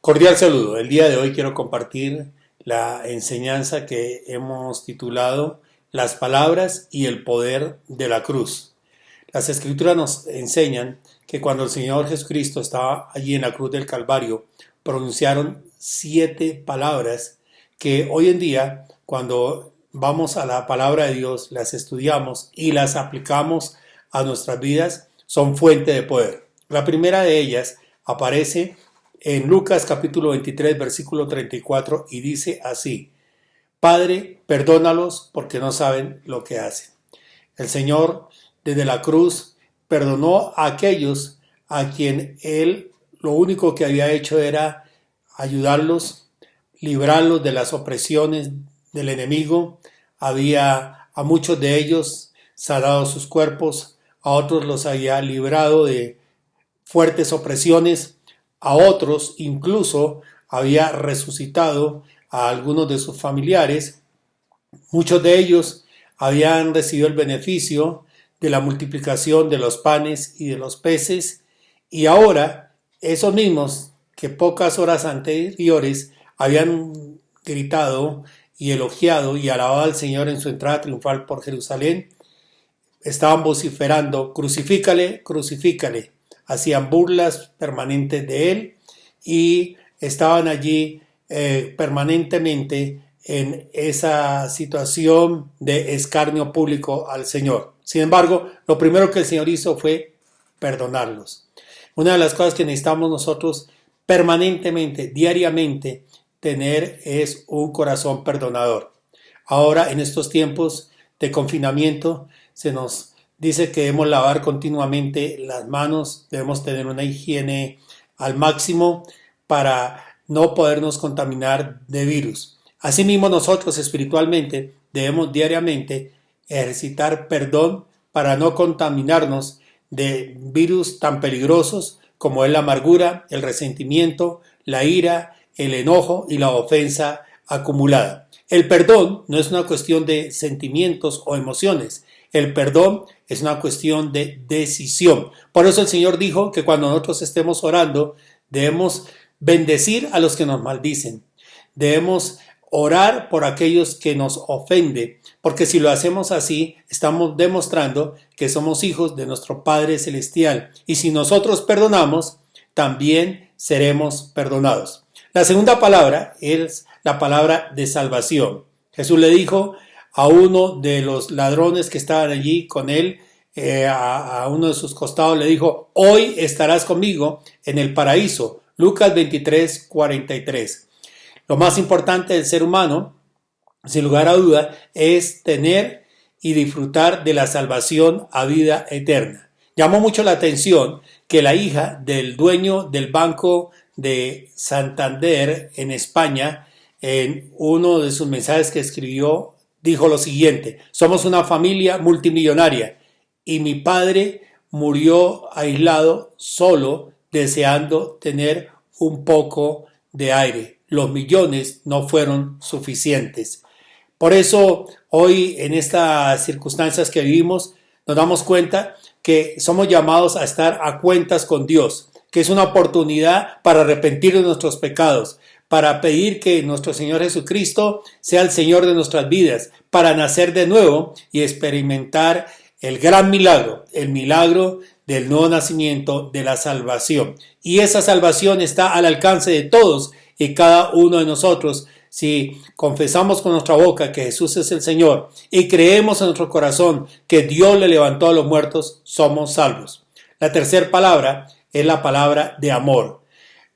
Cordial saludo. El día de hoy quiero compartir la enseñanza que hemos titulado Las palabras y el poder de la cruz. Las escrituras nos enseñan que cuando el Señor Jesucristo estaba allí en la cruz del Calvario, pronunciaron 7 palabras que hoy en día, cuando vamos a la palabra de Dios, las estudiamos y las aplicamos a nuestras vidas, son fuente de poder. La primera de ellas aparece en Lucas capítulo 23, versículo 34 y dice así: Padre, perdónalos porque no saben lo que hacen. El Señor desde la cruz perdonó a aquellos a quien Él lo único que había hecho era ayudarlos, librarlos de las opresiones del enemigo. Había a muchos de ellos sanado sus cuerpos, a otros los había librado de fuertes opresiones, a otros incluso había resucitado a algunos de sus familiares. Muchos de ellos habían recibido el beneficio de la multiplicación de los panes y de los peces, y ahora esos mismos que pocas horas anteriores habían gritado y elogiado y alabado al Señor en su entrada triunfal por Jerusalén, estaban vociferando: crucifícale, crucifícale. Hacían burlas permanentes de él y estaban allí permanentemente en esa situación de escarnio público al Señor. Sin embargo, lo primero que el Señor hizo fue perdonarlos. Una de las cosas que necesitamos nosotros permanentemente, diariamente, tener es un corazón perdonador. Ahora, en estos tiempos de confinamiento, se nos dice que debemos lavar continuamente las manos, debemos tener una higiene al máximo para no podernos contaminar de virus. Asimismo, nosotros espiritualmente debemos diariamente ejercitar perdón para no contaminarnos de virus tan peligrosos como es la amargura, el resentimiento, la ira, el enojo y la ofensa acumulada. El perdón no es una cuestión de sentimientos o emociones. El perdón es una cuestión de decisión. Por eso el Señor dijo que cuando nosotros estemos orando, debemos bendecir a los que nos maldicen. Debemos orar por aquellos que nos ofenden, porque si lo hacemos así, estamos demostrando que somos hijos de nuestro Padre Celestial. Y si nosotros perdonamos, también seremos perdonados. La segunda palabra es la palabra de salvación. Jesús le dijo a uno de los ladrones que estaban allí con él, a uno de sus costados, le dijo: hoy estarás conmigo en el paraíso. Lucas 23, 43. Lo más importante del ser humano, sin lugar a duda, es tener y disfrutar de la salvación a vida eterna. Llamó mucho la atención que la hija del dueño del Banco de Santander en España, en uno de sus mensajes que escribió, dijo lo siguiente: somos una familia multimillonaria y mi padre murió aislado, solo, deseando tener un poco de aire. Los millones no fueron suficientes. Por eso, hoy, en estas circunstancias que vivimos, nos damos cuenta que somos llamados a estar a cuentas con Dios, que es una oportunidad para arrepentir de nuestros pecados, para pedir que nuestro Señor Jesucristo sea el Señor de nuestras vidas, para nacer de nuevo y experimentar el gran milagro, el milagro del nuevo nacimiento, de la salvación. Y esa salvación está al alcance de todos y cada uno de nosotros. Si confesamos con nuestra boca que Jesús es el Señor y creemos en nuestro corazón que Dios le levantó a los muertos, somos salvos. La tercera palabra es la palabra de amor.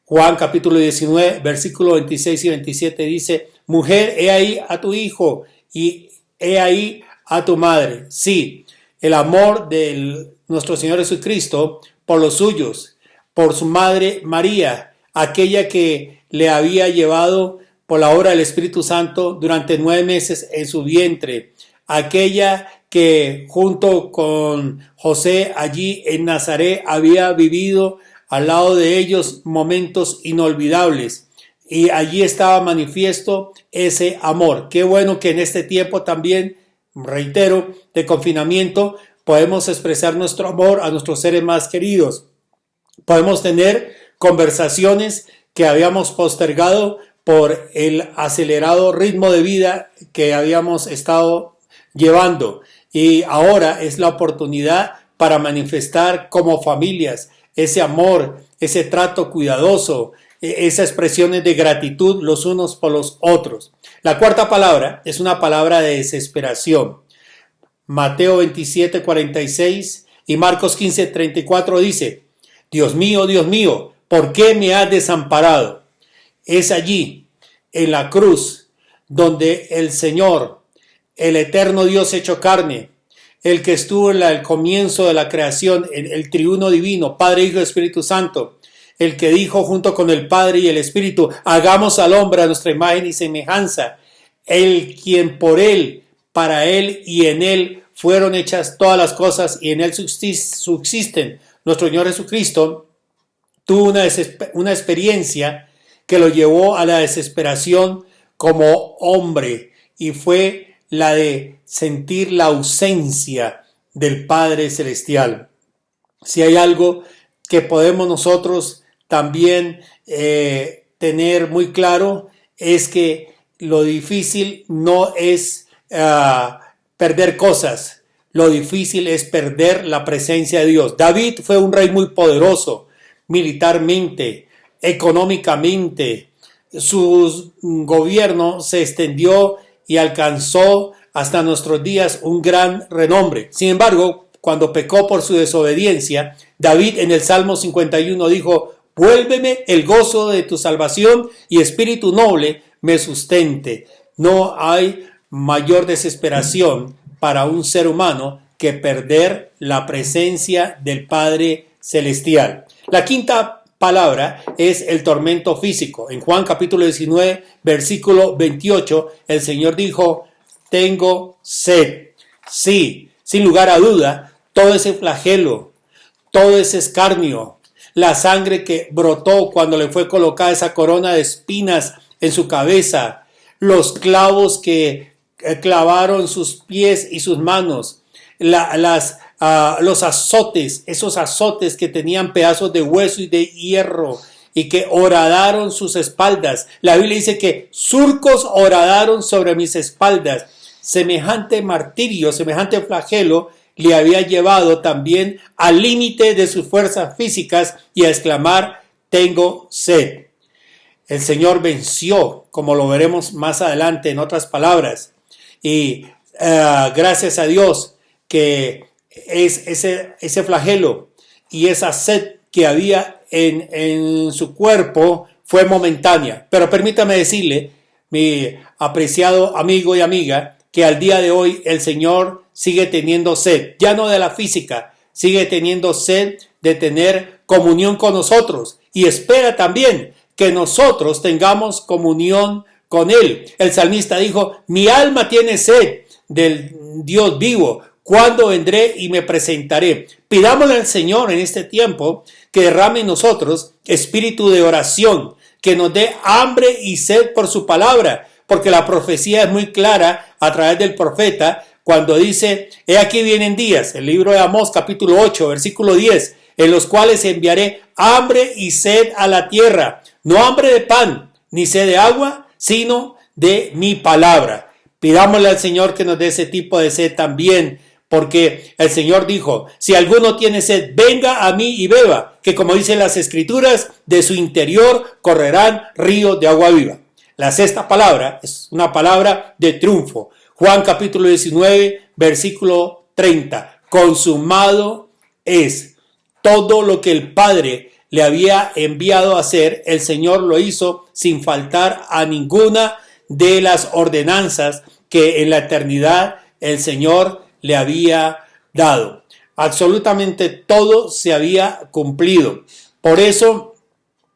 Juan capítulo 19, versículos 26 y 27 dice: mujer, he ahí a tu hijo y he ahí a tu madre. Sí, el amor de nuestro Señor Jesucristo por los suyos, por su madre María, aquella que le había llevado por la obra del Espíritu Santo durante 9 meses en su vientre, aquella que junto con José allí en Nazaret había vivido al lado de ellos momentos inolvidables, y allí estaba manifiesto ese amor. Qué bueno que en este tiempo también, reitero, de confinamiento, podemos expresar nuestro amor a nuestros seres más queridos. Podemos tener conversaciones que habíamos postergado por el acelerado ritmo de vida que habíamos estado llevando. Y ahora es la oportunidad para manifestar como familias ese amor, ese trato cuidadoso, esas expresiones de gratitud los unos por los otros. La cuarta palabra es una palabra de desesperación. Mateo 27:46 y Marcos 15:34 dice: Dios mío, ¿por qué me has desamparado? Es allí, en la cruz, donde el Señor, el eterno Dios hecho carne, el que estuvo en el comienzo de la creación, el triuno divino, Padre, Hijo y Espíritu Santo, el que dijo junto con el Padre y el Espíritu: hagamos al hombre a nuestra imagen y semejanza, el quien por él, para él y en él fueron hechas todas las cosas y en él subsisten. Nuestro Señor Jesucristo tuvo una experiencia que lo llevó a la desesperación como hombre, y fue la de sentir la ausencia del Padre Celestial. Si hay algo que podemos nosotros también tener muy claro, es que lo difícil no es perder cosas, lo difícil es perder la presencia de Dios. David fue un rey muy poderoso, militarmente, económicamente. Su gobierno se extendió y alcanzó hasta nuestros días un gran renombre. Sin embargo, cuando pecó por su desobediencia, David en el Salmo 51 dijo: vuélveme el gozo de tu salvación y espíritu noble me sustente. No hay mayor desesperación para un ser humano que perder la presencia del Padre Celestial. La quinta palabra es el tormento físico. En Juan capítulo 19, versículo 28, el Señor dijo: tengo sed. Sí, sin lugar a duda, todo ese flagelo, todo ese escarnio, la sangre que brotó cuando le fue colocada esa corona de espinas en su cabeza, los clavos que clavaron sus pies y sus manos, los azotes, esos azotes que tenían pedazos de hueso y de hierro y que horadaron sus espaldas. La Biblia dice que surcos horadaron sobre mis espaldas. Semejante martirio, semejante flagelo le había llevado también al límite de sus fuerzas físicas y a exclamar: tengo sed. El Señor venció, como lo veremos más adelante en otras palabras, y gracias a Dios que es ese flagelo y esa sed que había en su cuerpo fue momentánea. Pero permítame decirle, mi apreciado amigo y amiga, que al día de hoy el Señor sigue teniendo sed, ya no de la física, sigue teniendo sed de tener comunión con nosotros, y espera también que nosotros tengamos comunión con Él. El salmista dijo: mi alma tiene sed del Dios vivo. ¿Cuándo vendré y me presentaré? Pidámosle al Señor en este tiempo que derrame en nosotros espíritu de oración, que nos dé hambre y sed por su palabra, porque la profecía es muy clara a través del profeta cuando dice: he aquí vienen días, el libro de Amós capítulo 8 versículo 10, en los cuales enviaré hambre y sed a la tierra, no hambre de pan ni sed de agua, sino de mi palabra. Pidámosle al Señor que nos dé ese tipo de sed también, porque el Señor dijo: si alguno tiene sed, venga a mí y beba, que como dicen las Escrituras, de su interior correrán ríos de agua viva. La sexta palabra es una palabra de triunfo. Juan capítulo 19, versículo 30. Consumado es. Todo lo que el Padre le había enviado a hacer, el Señor lo hizo sin faltar a ninguna de las ordenanzas que en la eternidad el Señor le había dado. Absolutamente todo se había cumplido. Por eso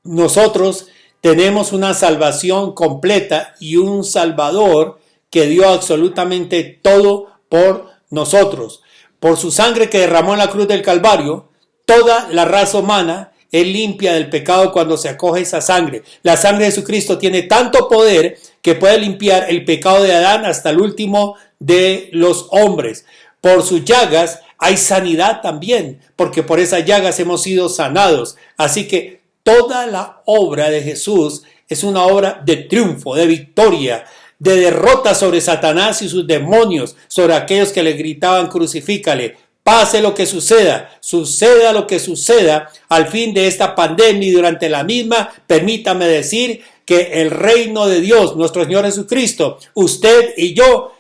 nosotros tenemos una salvación completa y un Salvador que dio absolutamente todo por nosotros. Por su sangre que derramó en la cruz del Calvario, toda la raza humana es limpia del pecado cuando se acoge esa sangre. La sangre de Jesucristo tiene tanto poder que puede limpiar el pecado de Adán hasta el último de los hombres. Por sus llagas hay sanidad también, porque por esas llagas hemos sido sanados. Así que Toda la obra de Jesús es una obra de triunfo, de victoria, de derrota sobre Satanás y sus demonios, sobre aquellos que le gritaban crucifícale. Pase lo que suceda, suceda lo que suceda al fin de esta pandemia y durante la misma, permítame decir que el reino de Dios, nuestro Señor Jesucristo, usted y yo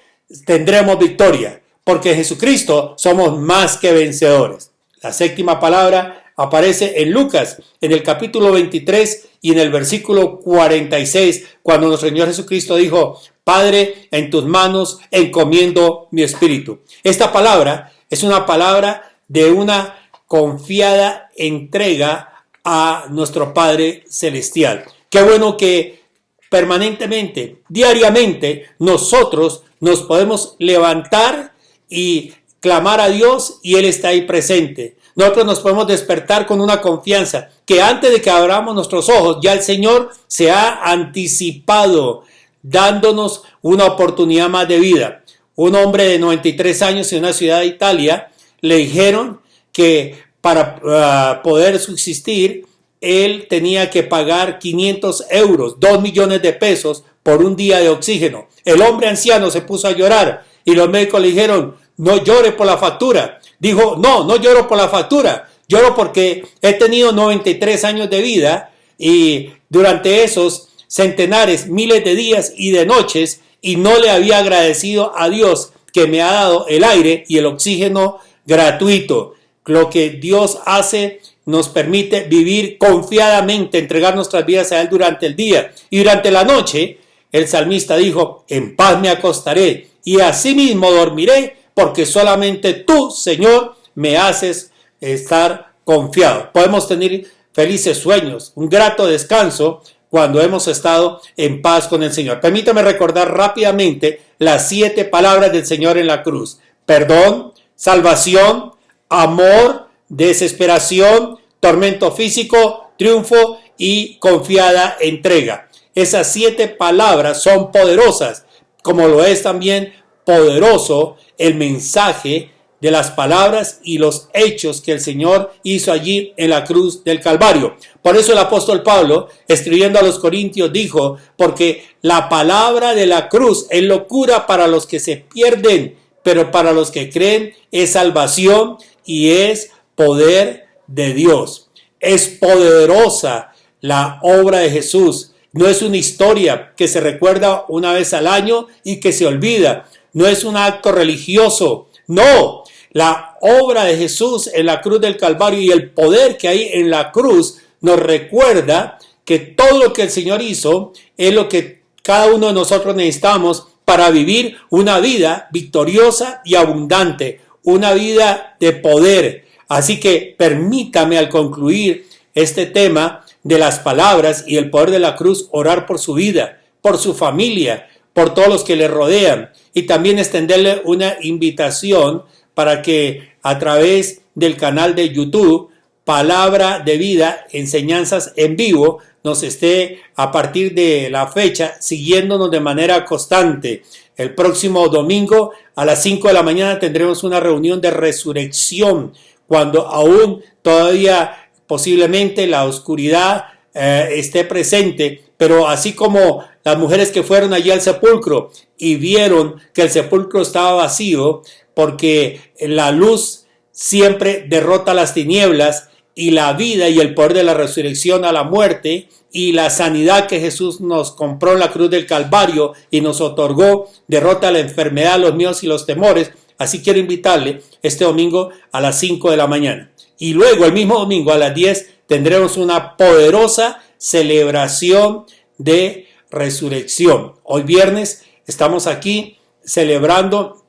tendremos victoria, porque Jesucristo somos más que vencedores. La séptima palabra aparece en Lucas, en el capítulo 23 y en el versículo 46, cuando nuestro Señor Jesucristo dijo: Padre, en tus manos encomiendo mi espíritu. Esta palabra es una palabra de una confiada entrega a nuestro Padre Celestial. Qué bueno que permanentemente, diariamente, nosotros nos podemos levantar y clamar a Dios y Él está ahí presente. Nosotros nos podemos despertar con una confianza que antes de que abramos nuestros ojos, ya el Señor se ha anticipado, dándonos una oportunidad más de vida. Un hombre de 93 años en una ciudad de Italia le dijeron que para poder subsistir, él tenía que pagar 500 euros, 2 millones de pesos por un día de oxígeno. El hombre anciano se puso a llorar y los médicos le dijeron: no llore por la factura. Dijo: no lloro por la factura, lloro porque he tenido 93 años de vida y durante esos centenares, miles de días y de noches, y no le había agradecido a Dios que me ha dado el aire y el oxígeno gratuito. Lo que Dios hace nos permite vivir confiadamente, entregar nuestras vidas a Él durante el día. Y durante la noche, el salmista dijo: en paz me acostaré y asimismo dormiré, porque solamente tú, Señor, me haces estar confiado. Podemos tener felices sueños, un grato descanso cuando hemos estado en paz con el Señor. Permítame recordar rápidamente las 7 palabras del Señor en la cruz: perdón, salvación, amor, desesperación, tormento físico, triunfo y confiada entrega. Esas 7 palabras son poderosas, como lo es también poderoso el mensaje de las palabras y los hechos que el Señor hizo allí en la cruz del Calvario. Por eso el apóstol Pablo, escribiendo a los Corintios, dijo: porque la palabra de la cruz es locura para los que se pierden, pero para los que creen es salvación y es poder de Dios. Es poderosa la obra de Jesús. No es una historia que se recuerda una vez al año y que se olvida. No es un acto religioso. No, la obra de Jesús en la cruz del Calvario y el poder que hay en la cruz nos recuerda que todo lo que el Señor hizo es lo que cada uno de nosotros necesitamos para vivir una vida victoriosa y abundante, una vida de poder. Así que permítame, al concluir este tema de las palabras y el poder de la cruz, orar por su vida, por su familia, por todos los que le rodean, y también extenderle una invitación para que a través del canal de YouTube Palabra de Vida, enseñanzas en vivo, nos esté a partir de la fecha siguiéndonos de manera constante. El próximo domingo a las 5 de la mañana tendremos una reunión de resurrección, cuando aún todavía posiblemente la oscuridad esté presente, pero así como las mujeres que fueron allí al sepulcro y vieron que el sepulcro estaba vacío, porque la luz siempre derrota las tinieblas, y la vida y el poder de la resurrección a la muerte y la sanidad que Jesús nos compró en la cruz del Calvario y nos otorgó, derrota la enfermedad, los miedos y los temores. Así quiero invitarle este domingo a las 5 de la mañana. Y luego el mismo domingo a las 10 tendremos una poderosa celebración de resurrección. Hoy viernes estamos aquí celebrando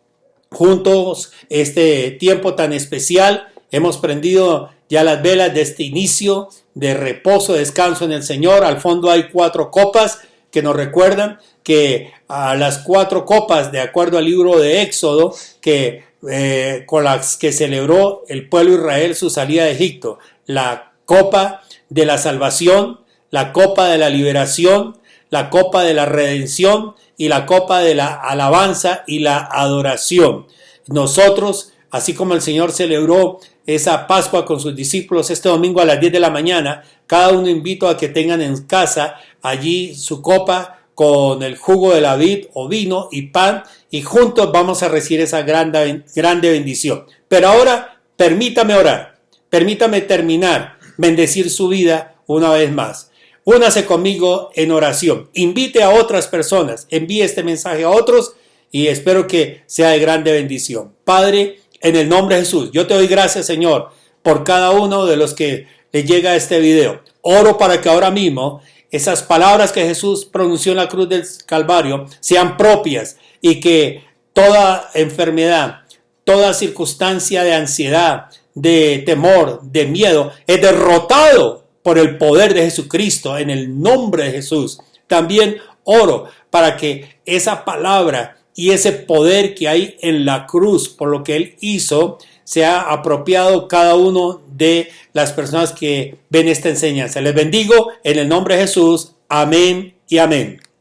juntos este tiempo tan especial. Hemos prendido ya las velas de este inicio de reposo, descanso en el Señor. Al fondo hay 4 copas que nos recuerdan que a las 4 copas, de acuerdo al libro de Éxodo, que con las que celebró el pueblo de Israel su salida de Egipto: la copa de la salvación, la copa de la liberación, la copa de la redención y la copa de la alabanza y la adoración. Nosotros, así como el Señor celebró esa Pascua con sus discípulos este domingo a las 10 de la mañana, Cada uno invito a que tengan en casa allí su copa con el jugo de la vid o vino y pan, y juntos vamos a recibir esa grande bendición. Pero ahora permítame orar, permítame terminar, bendecir su vida una vez más. Únase conmigo en oración, invite a otras personas, envíe este mensaje a otros y espero que sea de grande bendición. Padre, en el nombre de Jesús, yo te doy gracias, Señor, por cada uno de los que le llega este video. Oro para que ahora mismo esas palabras que Jesús pronunció en la cruz del Calvario sean propias y que toda enfermedad, toda circunstancia de ansiedad, de temor, de miedo, es derrotado por el poder de Jesucristo en el nombre de Jesús. También oro para que esa palabra y ese poder que hay en la cruz por lo que Él hizo sea apropiado cada uno de las personas que ven esta enseñanza. Les bendigo en el nombre de Jesús. Amén y amén.